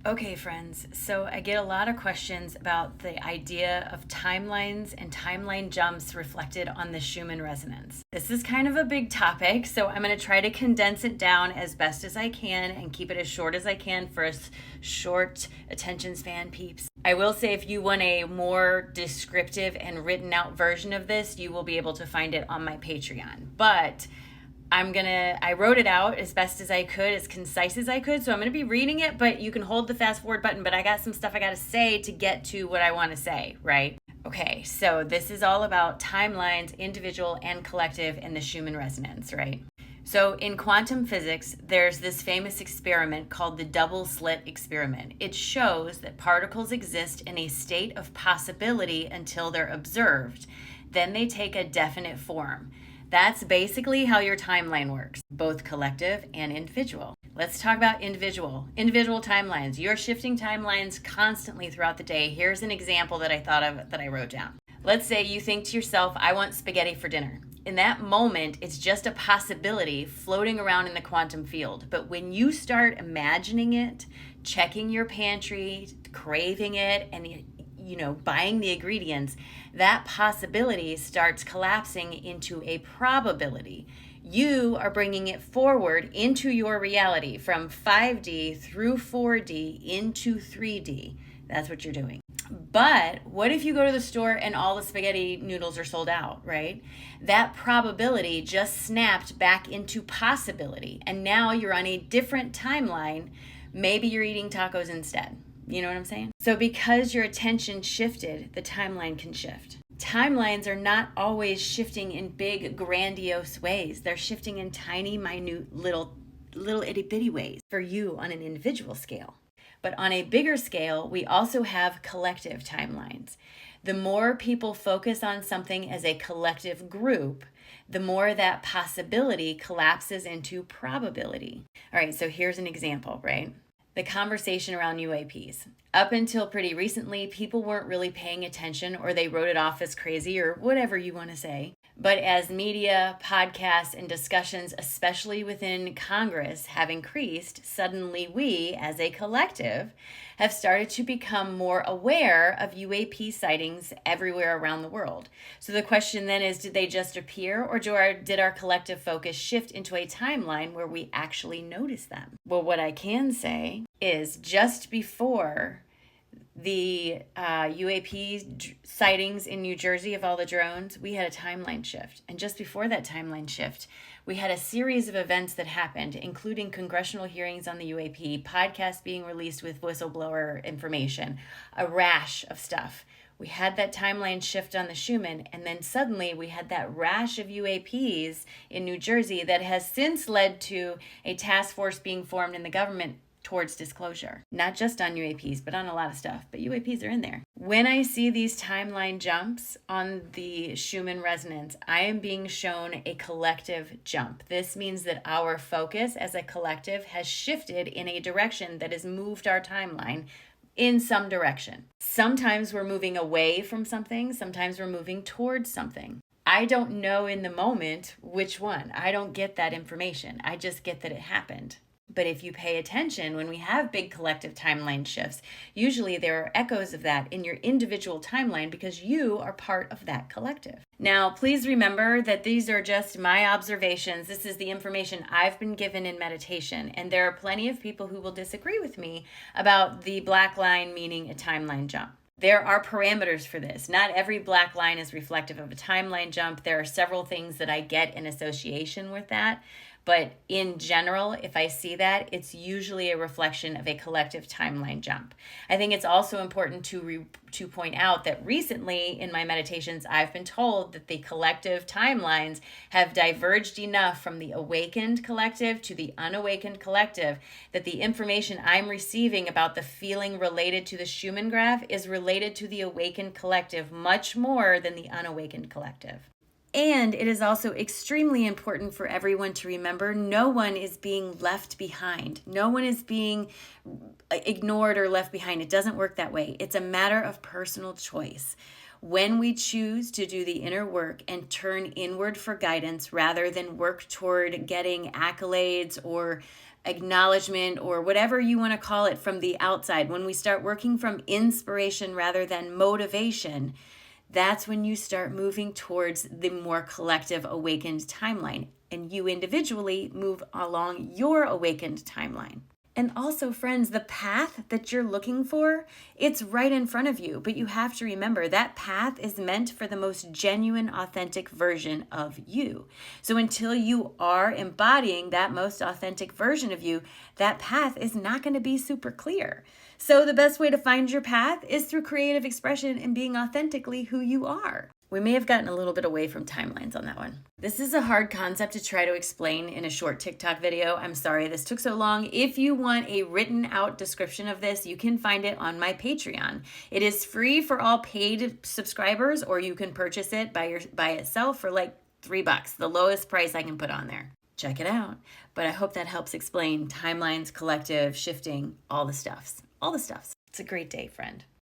Okay, friends, so I get a lot of questions about the idea of timelines and timeline jumps reflected on the Schumann resonance. This is kind of a big topic, so I'm going to try to condense it down as best as I can and keep it as short as I can for us short attention span peeps. I will say if you want a more descriptive and written out version of this, you will be able to find it on my Patreon. But I wrote it out as best as I could, as concise as I could. So I'm going to be reading it, but you can hold the fast forward button. But I got some stuff I got to say to get to what I want to say, right? Okay, so this is all about timelines, individual and collective, and the Schumann resonance, right? So in quantum physics, there's this famous experiment called the double slit experiment. It shows that particles exist in a state of possibility until they're observed. Then they take a definite form. That's basically how your timeline works, both collective and individual. Let's talk about individual timelines. You're shifting timelines constantly throughout the day. Here's an example that I thought of that I wrote down. Let's say you think to yourself, I want spaghetti for dinner. In that moment, it's just a possibility floating around in the quantum field. But when you start imagining it, checking your pantry, craving it, and buying the ingredients, that possibility starts collapsing into a probability. You are bringing it forward into your reality from 5D through 4D into 3D. That's what you're doing. But what if you go to the store and all the spaghetti noodles are sold out, right? That probability just snapped back into possibility. And now you're on a different timeline. Maybe you're eating tacos instead. You know what I'm saying? So because your attention shifted, the timeline can shift. Timelines are not always shifting in big, grandiose ways. They're shifting in tiny, minute, little itty bitty ways for you on an individual scale. But on a bigger scale, we also have collective timelines. The more people focus on something as a collective group, the more that possibility collapses into probability. All right, so here's an example, right? The conversation around UAPs. Up until pretty recently, people weren't really paying attention, or they wrote it off as crazy, or whatever you want to say. But as media, podcasts, and discussions, especially within Congress, have increased, suddenly we, as a collective, have started to become more aware of UAP sightings everywhere around the world. So the question then is, did they just appear, or did our collective focus shift into a timeline where we actually notice them? Well, what I can say is just before the UAP sightings in New Jersey of all the drones, we had a timeline shift. And just before that timeline shift, we had a series of events that happened, including congressional hearings on the UAP, podcasts being released with whistleblower information, a rash of stuff. We had that timeline shift on the Schumann, and then suddenly we had that rash of UAPs in New Jersey that has since led to a task force being formed in the government towards disclosure, not just on UAPs, but on a lot of stuff, but UAPs are in there. When I see these timeline jumps on the Schumann resonance, I am being shown a collective jump. This means that our focus as a collective has shifted in a direction that has moved our timeline in some direction. Sometimes we're moving away from something, sometimes we're moving towards something. I don't know in the moment which one. I don't get that information. I just get that it happened. But if you pay attention, when we have big collective timeline shifts, usually there are echoes of that in your individual timeline because you are part of that collective. Now, please remember that these are just my observations. This is the information I've been given in meditation, and there are plenty of people who will disagree with me about the black line meaning a timeline jump. There are parameters for this. Not every black line is reflective of a timeline jump. There are several things that I get in association with that. But in general, if I see that, it's usually a reflection of a collective timeline jump. I think it's also important to point out that recently in my meditations, I've been told that the collective timelines have diverged enough from the awakened collective to the unawakened collective that the information I'm receiving about the feeling related to the Schumann graph is related to the awakened collective much more than the unawakened collective. And it is also extremely important for everyone to remember no one is being left behind. No one is being ignored or left behind. It doesn't work that way. It's a matter of personal choice. When we choose to do the inner work and turn inward for guidance rather than work toward getting accolades or acknowledgement or whatever you want to call it from the outside, when we start working from inspiration rather than motivation, that's when you start moving towards the more collective awakened timeline, and you individually move along your awakened timeline. And also, friends, the path that you're looking for, it's right in front of you. But you have to remember that path is meant for the most genuine, authentic version of you. So until you are embodying that most authentic version of you, that path is not going to be super clear. So the best way to find your path is through creative expression and being authentically who you are. We may have gotten a little bit away from timelines on that one. This is a hard concept to try to explain in a short TikTok video. I'm sorry this took so long. If you want a written out description of this, you can find it on my Patreon. It is free for all paid subscribers, or you can purchase it by itself for like $3, the lowest price I can put on there. Check it out. But I hope that helps explain timelines, collective, shifting, all the stuffs. All the stuffs. It's a great day, friend.